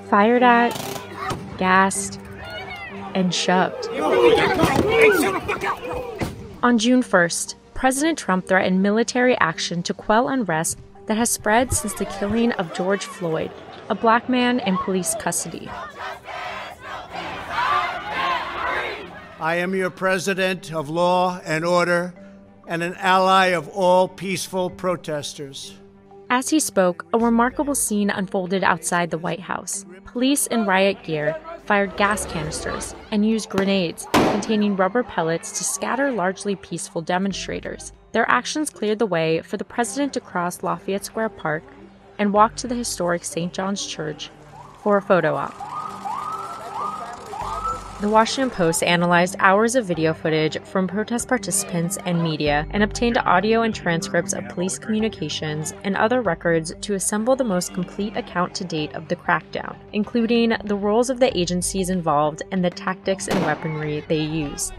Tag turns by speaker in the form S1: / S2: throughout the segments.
S1: Fired at, gassed, and shoved. On June 1st, President Trump threatened military action to quell unrest that has spread since the killing of George Floyd, a black man in police custody.
S2: I am your president of law and order and an ally of all peaceful protesters.
S1: As he spoke, a remarkable scene unfolded outside the White House. Police in riot gear fired gas canisters and used grenades containing rubber pellets to scatter largely peaceful demonstrators. Their actions cleared the way for the president to cross Lafayette Square Park and walk to the historic St. John's Church for a photo op. The Washington Post analyzed hours of video footage from protest participants and media and obtained audio and transcripts of police communications and other records to assemble the most complete account to date of the crackdown, including the roles of the agencies involved and the tactics and weaponry they used.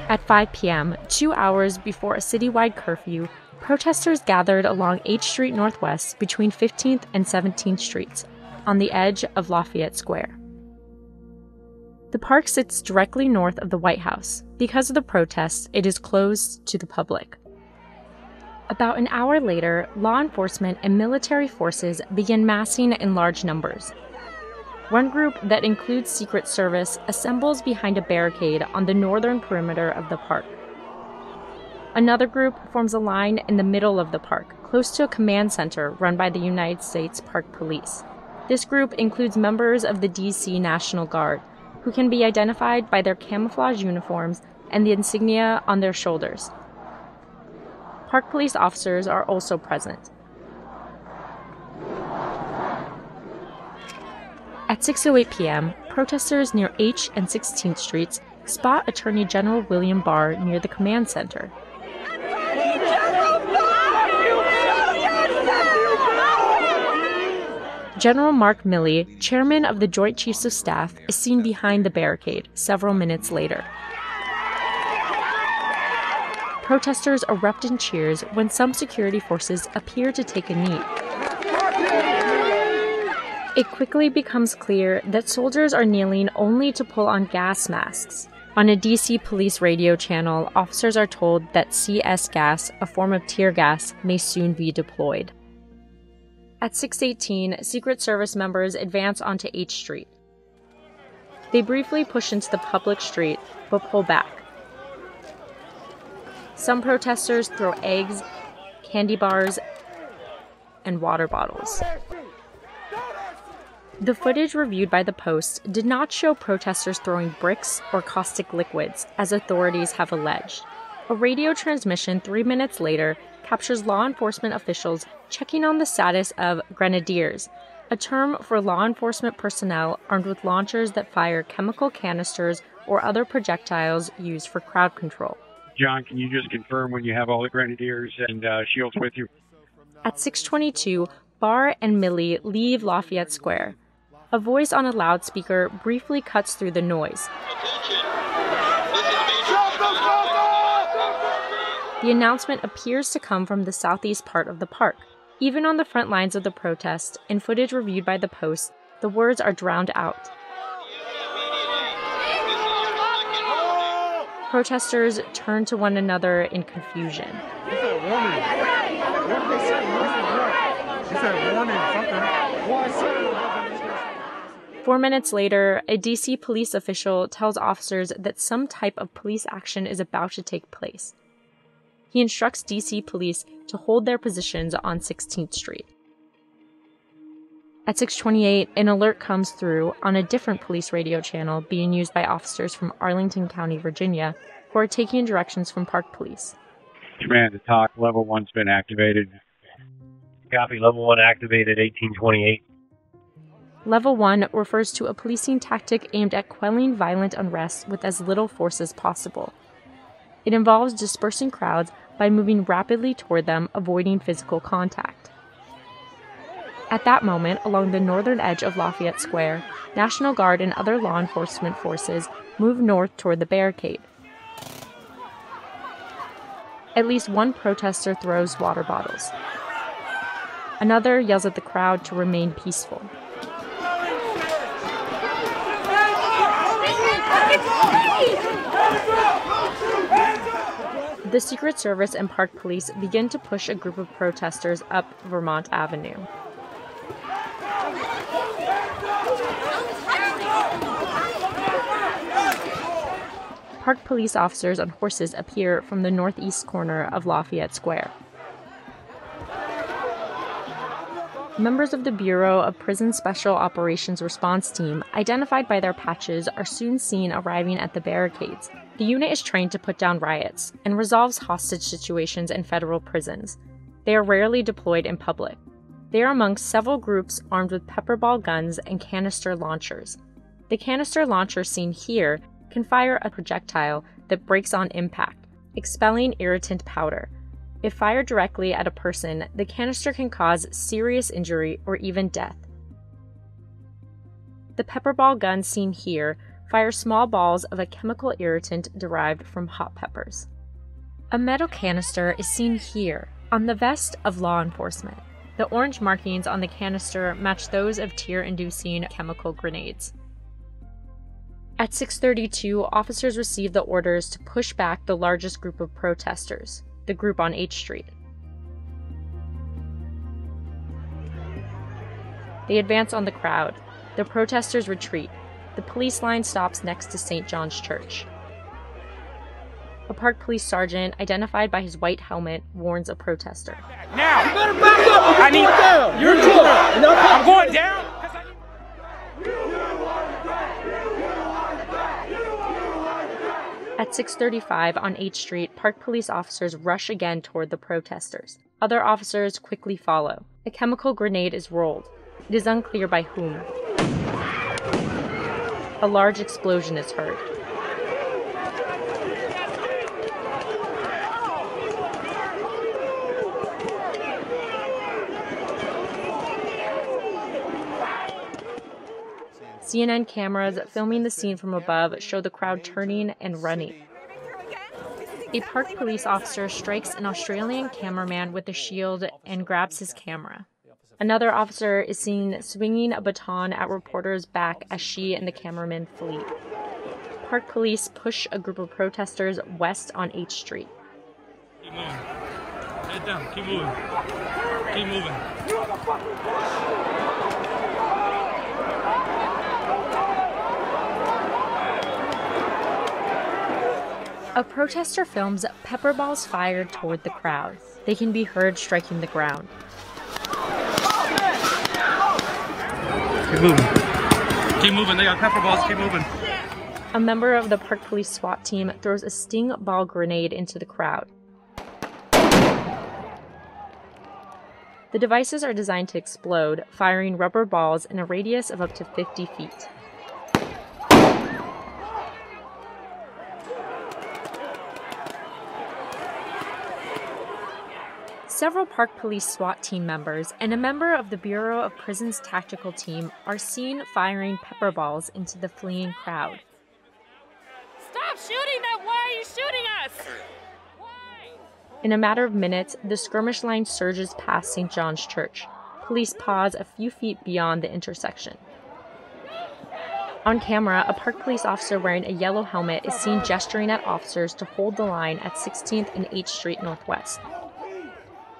S1: At 5 p.m., 2 hours before a citywide curfew, protesters gathered along H Street Northwest between 15th and 17th Streets, on the edge of Lafayette Square. The park sits directly north of the White House. Because of the protests, it is closed to the public. About an hour later, law enforcement and military forces begin massing in large numbers. One group that includes Secret Service assembles behind a barricade on the northern perimeter of the park. Another group forms a line in the middle of the park, close to a command center run by the United States Park Police. This group includes members of the D.C. National Guard, who can be identified by their camouflage uniforms and the insignia on their shoulders. Park police officers are also present. At 6:08 p.m., protesters near H and 16th Streets spot Attorney General William Barr near the command center. General Mark Milley, chairman of the Joint Chiefs of Staff, is seen behind the barricade several minutes later. Protesters erupt in cheers when some security forces appear to take a knee. It quickly becomes clear that soldiers are kneeling only to pull on gas masks. On a DC police radio channel, officers are told that CS gas, a form of tear gas, may soon be deployed. At 6:18, Secret Service members advance onto H Street. They briefly push into the public street, but pull back. Some protesters throw eggs, candy bars, and water bottles. The footage reviewed by the Post did not show protesters throwing bricks or caustic liquids, as authorities have alleged. A radio transmission 3 minutes later captures law enforcement officials checking on the status of grenadiers, a term for law enforcement personnel armed with launchers that fire chemical canisters or other projectiles used for crowd control.
S3: John, can you just confirm when you have all the grenadiers and shields with you?
S1: At 6:22, Barr and Milley leave Lafayette Square. A voice on a loudspeaker briefly cuts through the noise. The announcement appears to come from the southeast part of the park. Even on the front lines of the protest, in footage reviewed by the Post, the words are drowned out. Protesters turn to one another in confusion. 4 minutes later, a DC police official tells officers that some type of police action is about to take place. He instructs DC police to hold their positions on 16th Street. At 6:28, an alert comes through on a different police radio channel being used by officers from Arlington County, Virginia, who are taking directions from Park Police.
S3: Command to talk. Level 1's been activated.
S4: Copy. Level 1 activated, 1828.
S1: Level 1 refers to a policing tactic aimed at quelling violent unrest with as little force as possible. It involves dispersing crowds by moving rapidly toward them, avoiding physical contact. At that moment, along the northern edge of Lafayette Square, National Guard and other law enforcement forces move north toward the barricade. At least one protester throws water bottles. Another yells at the crowd to remain peaceful. The Secret Service and Park Police begin to push a group of protesters up Vermont Avenue. Park Police officers on horses appear from the northeast corner of Lafayette Square. Members of the Bureau of Prison Special Operations Response Team, identified by their patches, are soon seen arriving at the barricades. The unit is trained to put down riots and resolves hostage situations in federal prisons. They are rarely deployed in public. They are amongst several groups armed with pepperball guns and canister launchers. The canister launcher seen here can fire a projectile that breaks on impact, expelling irritant powder. If fired directly at a person, the canister can cause serious injury or even death. The pepperball gun seen here fires small balls of a chemical irritant derived from hot peppers. A metal canister is seen here on the vest of law enforcement. The orange markings on the canister match those of tear-inducing chemical grenades. At 6:32, officers received the orders to push back the largest group of protesters, the group on H Street. They advance on the crowd. The protesters retreat. The police line stops next to St. John's Church. A Park Police sergeant, identified by his white helmet, warns a protester.
S5: Now! You better back up! I need down! You're down! I'm going down!
S1: At 6:35 on H Street, Park Police officers rush again toward the protesters. Other officers quickly follow. A chemical grenade is rolled. It is unclear by whom. A large explosion is heard. CNN cameras filming the scene from above show the crowd turning and running. A Park Police officer strikes an Australian cameraman with a shield and grabs his camera. Another officer is seen swinging a baton at reporters' back as she and the cameraman flee. Park Police push a group of protesters west on H Street.
S5: Keep moving. Head down. Keep moving. Keep moving.
S1: A protester films pepper balls fired toward the crowd. They can be heard striking the ground.
S5: Keep moving. Keep moving. They got pepper balls. Keep moving.
S1: A member of the Park Police SWAT team throws a sting ball grenade into the crowd. The devices are designed to explode, firing rubber balls in a radius of up to 50 feet. Several Park Police SWAT team members and a member of the Bureau of Prisons tactical team are seen firing pepper balls into the fleeing crowd.
S6: Stop shooting them! Why are you shooting us? Why?
S1: In a matter of minutes, the skirmish line surges past St. John's Church. Police pause a few feet beyond the intersection. On camera, a Park Police officer wearing a yellow helmet is seen gesturing at officers to hold the line at 16th and H Street Northwest.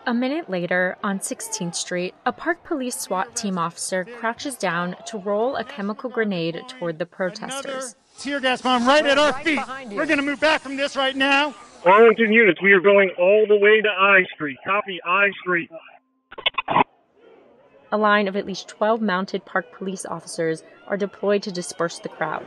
S1: A minute later, on 16th Street, a Park Police SWAT team officer crouches down to roll a chemical grenade toward the protesters.
S7: Another tear gas bomb right at our feet. We're going to move back from this right now.
S4: Arlington units, we are going all the way to I Street. Copy I Street.
S1: A line of at least 12 mounted Park Police officers are deployed to disperse the crowd.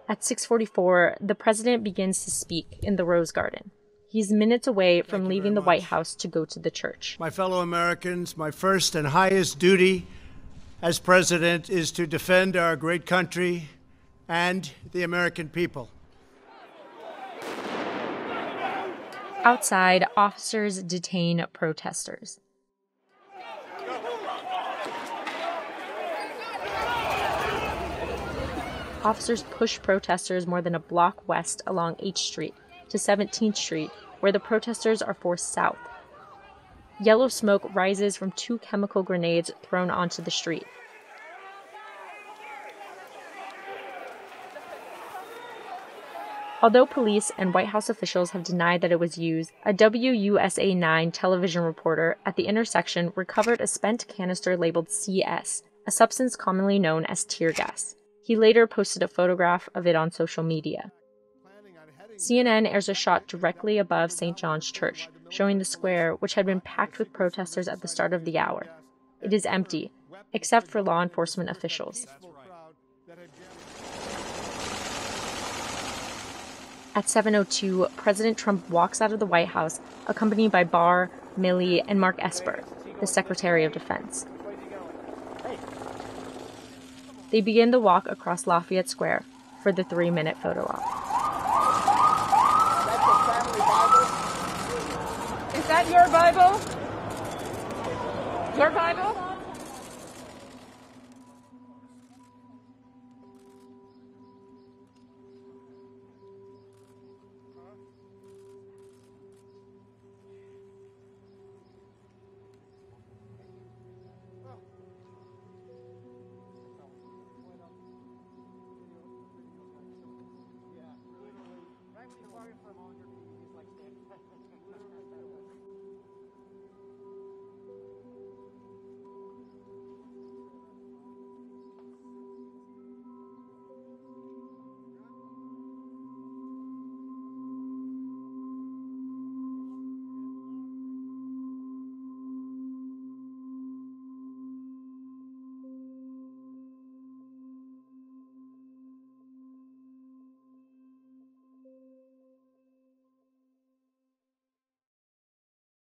S1: At 6:44, the president begins to speak in the Rose Garden. He's minutes away from leaving the White House to go to the church.
S2: My fellow Americans, my first and highest duty as president is to defend our great country and the American people.
S1: Outside, officers detain protesters. officers pushed protesters more than a block west along H Street to 17th Street, where the protesters are forced south. Yellow smoke rises from 2 chemical grenades thrown onto the street. Although police and White House officials have denied that it was used, a WUSA 9 television reporter at the intersection recovered a spent canister labeled CS, a substance commonly known as tear gas. He later posted a photograph of it on social media. CNN airs a shot directly above St. John's Church, showing the square, which had been packed with protesters at the start of the hour. It is empty, except for law enforcement officials. At 7:02, President Trump walks out of the White House, accompanied by Barr, Milley, and Mark Esper, the Secretary of Defense. They begin the walk across Lafayette Square for the 3-minute photo op.
S6: Is that your Bible? Your Bible?